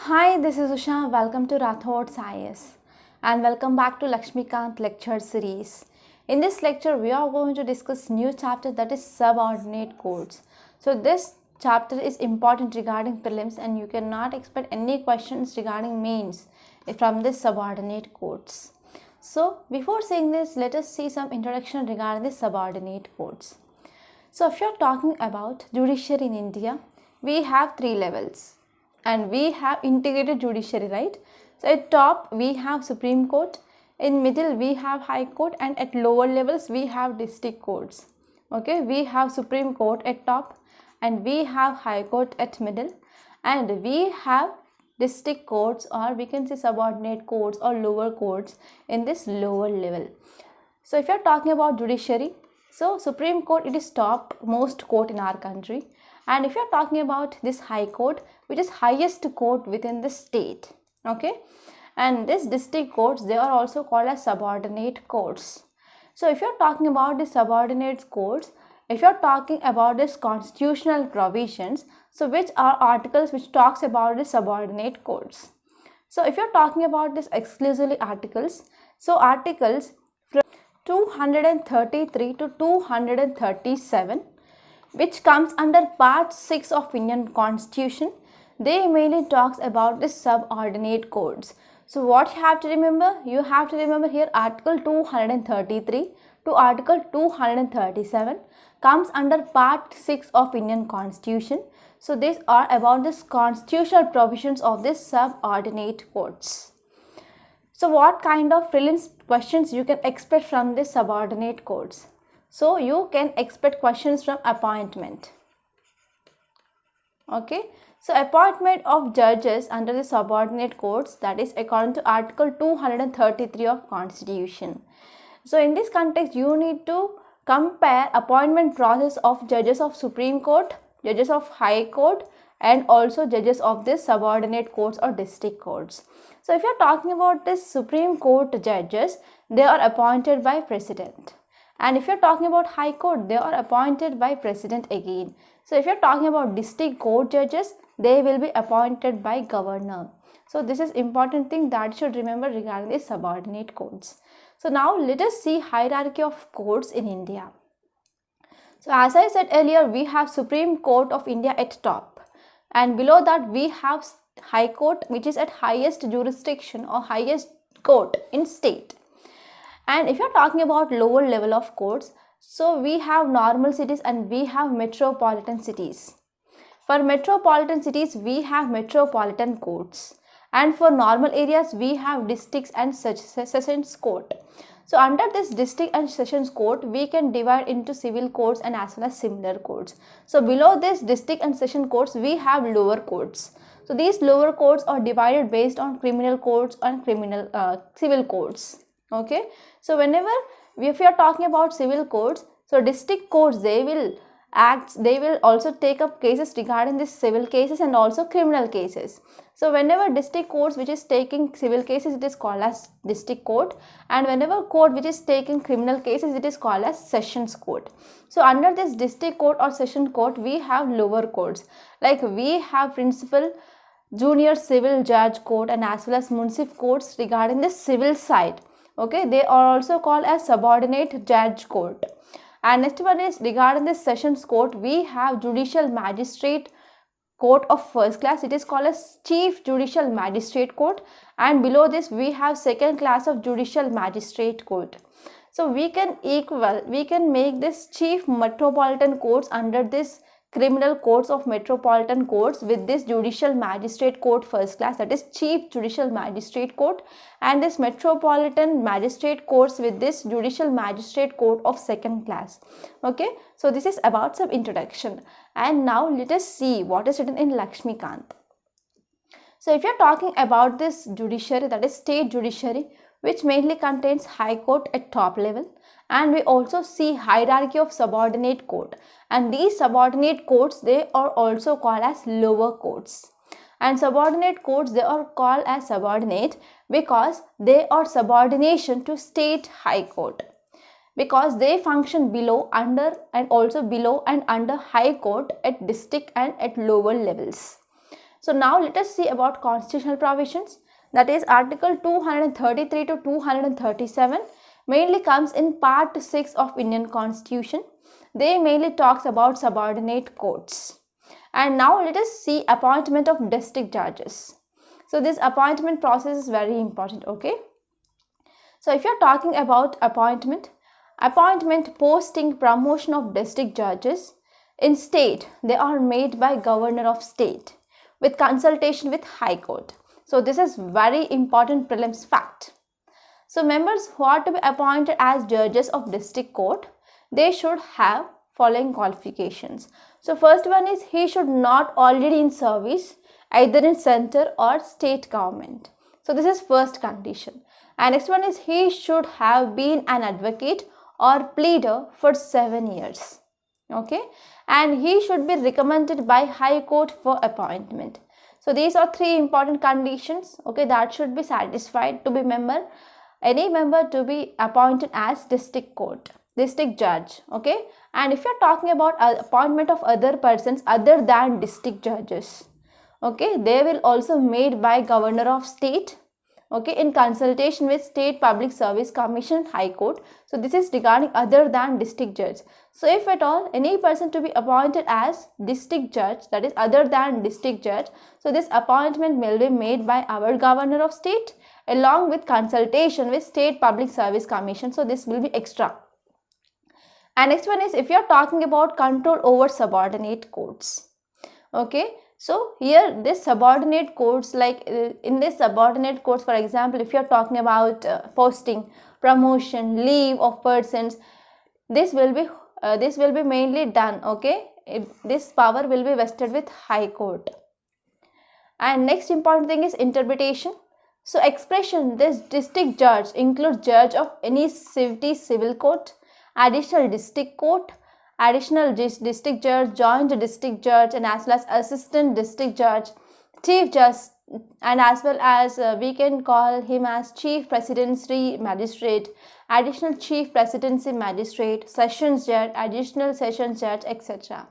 Hi, this is Usha. Welcome to Rathod's IS and welcome back to Lakshmikant lecture series. In this lecture, we are going to discuss new chapter that is subordinate codes. So this chapter is important regarding prelims and you cannot expect any questions regarding mains from this subordinate codes. So before saying this, let us see some introduction regarding the subordinate codes. So if you are talking about judiciary in India, we have three levels and we have integrated judiciary, right? So at top we have Supreme Court, in middle we have High Court, and at lower levels we have district courts. Okay, we have Supreme Court at top and we have High Court at middle, and we have district courts, or we can say subordinate courts or lower courts in this lower level. So if you are talking about judiciary, so Supreme Court, it is top most court in our country. And if you are talking about this High Court, which is highest court within the state, okay, and this district courts, they are also called as subordinate courts. So if you are talking about the subordinate courts, if you are talking about this constitutional provisions, so which are articles which talks about the subordinate courts. So if you are talking about this exclusively articles, so articles from 233 to 237, which comes under part 6 of Indian Constitution, they mainly talks about the subordinate codes. So what you have to remember? You have to remember here article 233 to article 237 comes under part 6 of Indian Constitution. So these are about this constitutional provisions of this subordinate codes. So what kind of prelims questions you can expect from this subordinate codes? So you can expect questions from appointment. Okay. So appointment of judges under the subordinate courts, that is according to article 233 of Constitution. So in this context, you need to compare appointment process of judges of Supreme Court, judges of High Court, and also judges of this subordinate courts or district courts. So if you are talking about this Supreme Court judges, they are appointed by President. And if you are talking about High Court, they are appointed by President again. So if you are talking about district court judges, they will be appointed by Governor. So this is important thing that you should remember regarding the subordinate courts. So now let us see hierarchy of courts in India. So as I said earlier, we have Supreme Court of India at top, and below that we have High Court, which is at highest jurisdiction or highest court in state. And if you are talking about lower level of courts, so we have normal cities and we have metropolitan cities. For metropolitan cities, we have metropolitan courts, and for normal areas, we have districts and sessions court. So under this district and sessions court, we can divide into civil courts and as well as similar courts. So below this district and session courts, we have lower courts. So these lower courts are divided based on criminal courts and civil courts. Okay. So whenever if you are talking about civil courts, so district courts, they will also take up cases regarding this civil cases and also criminal cases. So whenever district courts which is taking civil cases, it is called as district court, and whenever court which is taking criminal cases, it is called as sessions court. So under this district court or session court, we have lower courts, like we have principal, junior civil judge court, and as well as municipal courts regarding the civil side. Okay, they are also called as subordinate judge court. And next one is regarding this sessions court, we have judicial magistrate court of first class, it is called as chief judicial magistrate court, and below this we have second class of judicial magistrate court. So we can make this chief metropolitan courts under this criminal courts of metropolitan courts with this judicial magistrate court first class, that is chief judicial magistrate court, and this metropolitan magistrate courts with this judicial magistrate court of second class. Okay, so this is about some introduction, and now let us see what is written in Lakshmikant. So if you are talking about this judiciary, that is state judiciary, which mainly contains High Court at top level, and we also see hierarchy of subordinate court, and these subordinate courts, they are also called as lower courts. And subordinate courts, they are called as subordinate because they are subordination to state High Court, because they function below, under, and also below and under High Court at district and at lower levels. So now let us see about constitutional provisions. That is Article 233 to 237 mainly comes in Part 6 of Indian Constitution. They mainly talks about subordinate courts. And now let us see appointment of district judges. So this appointment process is very important, okay? So if you're talking about appointment, posting, promotion of district judges in state, they are made by governor of state with consultation with High Court. So this is very important prelims fact. So members who are to be appointed as judges of district court, they should have following qualifications. So first one is he should not already in service either in center or state government. So this is first condition. And next one is he should have been an advocate or pleader for 7 years. Okay, and he should be recommended by High Court for appointment. So these are 3 important conditions, okay, that should be satisfied to be any member to be appointed as district judge, okay. And if you're talking about appointment of other persons other than district judges, okay, they will also made by governor of state, okay, in consultation with State Public Service Commission, High Court. So this is regarding other than district judge. So if at all any person to be appointed as district judge, that is other than district judge, so this appointment will be made by our governor of state along with consultation with State Public Service Commission. So this will be extra. And next one is if you are talking about control over subordinate courts, okay. So here this subordinate courts, like in this subordinate courts, for example, if you are talking about posting, promotion, leave of persons, this will be mainly done, okay. This power will be vested with High Court. And next important thing is interpretation. So expression, this district judge includes judge of any civil court, additional district court, additional district judge, joint district judge, and as well as assistant district judge, chief judge, and as well as we can call him as chief presidency magistrate, additional chief presidency magistrate, sessions judge, additional sessions judge, etc.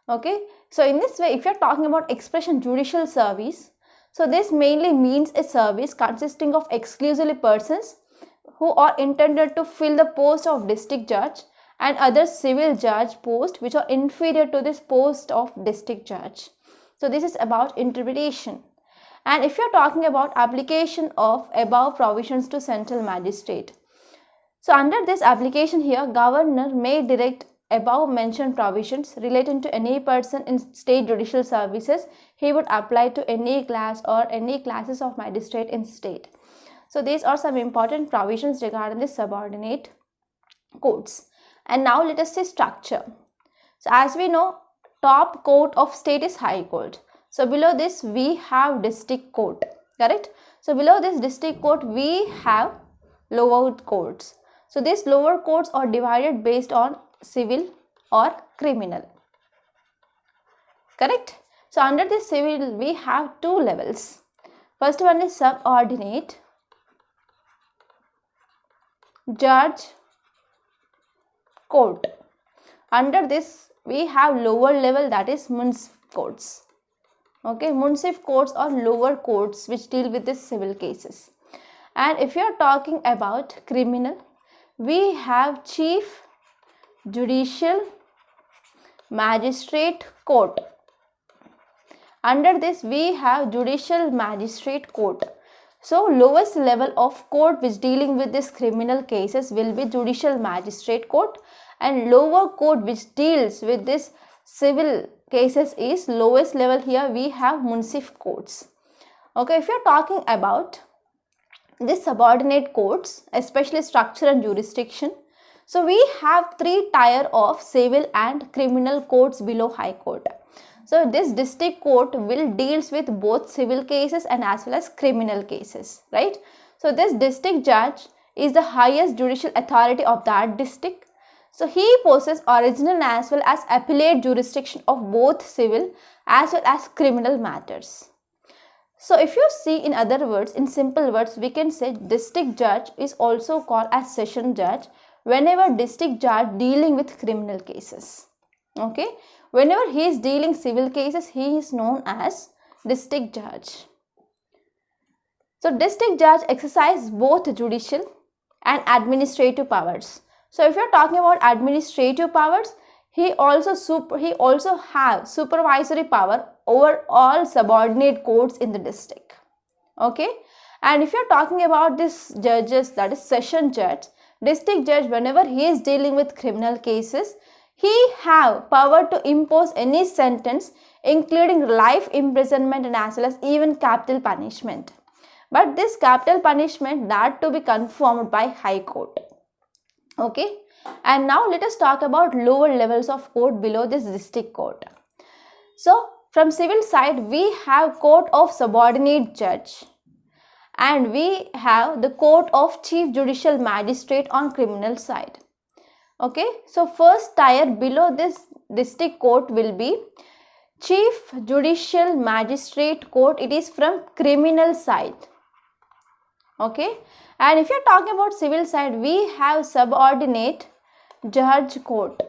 Okay, so in this way, if you're talking about expression judicial service, so this mainly means a service consisting of exclusively persons who are intended to fill the post of district judge and other civil judge posts which are inferior to this post of district judge. So this is about interpretation. And if you are talking about application of above provisions to central magistrate, so under this application here, governor may direct above mentioned provisions relating to any person in state judicial services. He would apply to any class or any classes of magistrate in state. So these are some important provisions regarding the subordinate courts. And now let us see structure. So as we know, top court of state is High Court. So below this we have district court, correct? So below this district court we have lower courts. So these lower courts are divided based on civil or criminal, correct? So under this civil we have 2 levels. First one is subordinate judge court. Under this we have lower level, that is municipal courts. Okay, municipal courts are lower courts which deal with the civil cases. And if you are talking about criminal, we have chief judicial magistrate court. Under this we have judicial magistrate court. So lowest level of court which dealing with this criminal cases will be judicial magistrate court, and lower court which deals with this civil cases is lowest level. Here we have municipal courts. Okay, if you are talking about this subordinate courts, especially structure and jurisdiction, so we have 3 tier of civil and criminal courts below High Court. So this district court will deals with both civil cases and as well as criminal cases, right? So this district judge is the highest judicial authority of that district. So he possesses original as well as appellate jurisdiction of both civil as well as criminal matters. So if you see, in other words, in simple words, we can say district judge is also called as session judge whenever district judge dealing with criminal cases. Okay, whenever he is dealing civil cases, he is known as district judge. So district judge exercise both judicial and administrative powers. So if you're talking about administrative powers, he also have supervisory power over all subordinate courts in the district. Okay, and if you're talking about this judges, that is session judge, district judge, whenever he is dealing with criminal cases, he have power to impose any sentence including life imprisonment and as well as even capital punishment. But this capital punishment that to be confirmed by High Court. Okay, and now let us talk about lower levels of court below this district court. So from civil side we have court of subordinate judge and we have the court of chief judicial magistrate on criminal side. Okay, so first tier below this district court will be chief judicial magistrate court. It is from criminal side. Okay, and if you're talking about civil side, we have subordinate judge court.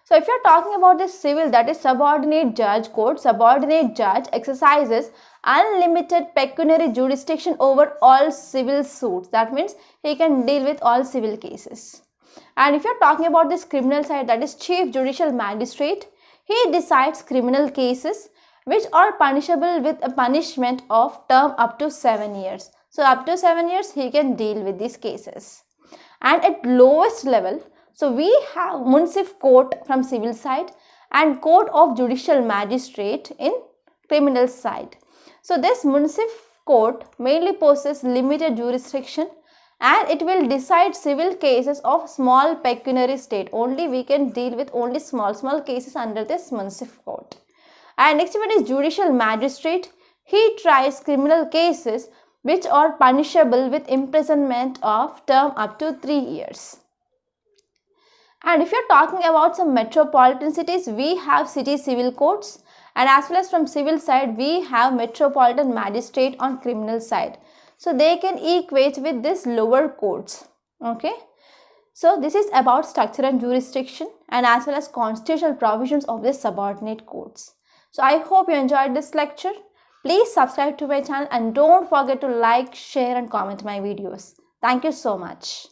So if you're talking about this civil, that is subordinate judge court, subordinate judge exercises unlimited pecuniary jurisdiction over all civil suits. That means he can deal with all civil cases. And if you're talking about this criminal side, that is chief judicial magistrate, he decides criminal cases which are punishable with a punishment of term up to 7 years. So up to 7 years he can deal with these cases. And at lowest level, so we have municipal court from civil side and court of judicial magistrate in criminal side. So this municipal court mainly possesses limited jurisdiction and it will decide civil cases of small pecuniary state. Only we can deal with only small cases under this municipal court. And next one is judicial magistrate. He tries criminal cases which are punishable with imprisonment of term up to 3 years. And if you're talking about some metropolitan cities, we have city civil courts, and as well as from civil side we have metropolitan magistrate on criminal side. So they can equate with this lower courts. Okay, so this is about structure and jurisdiction and as well as constitutional provisions of the subordinate courts. So I hope you enjoyed this lecture. Please subscribe to my channel and don't forget to like, share and comment my videos. Thank you so much.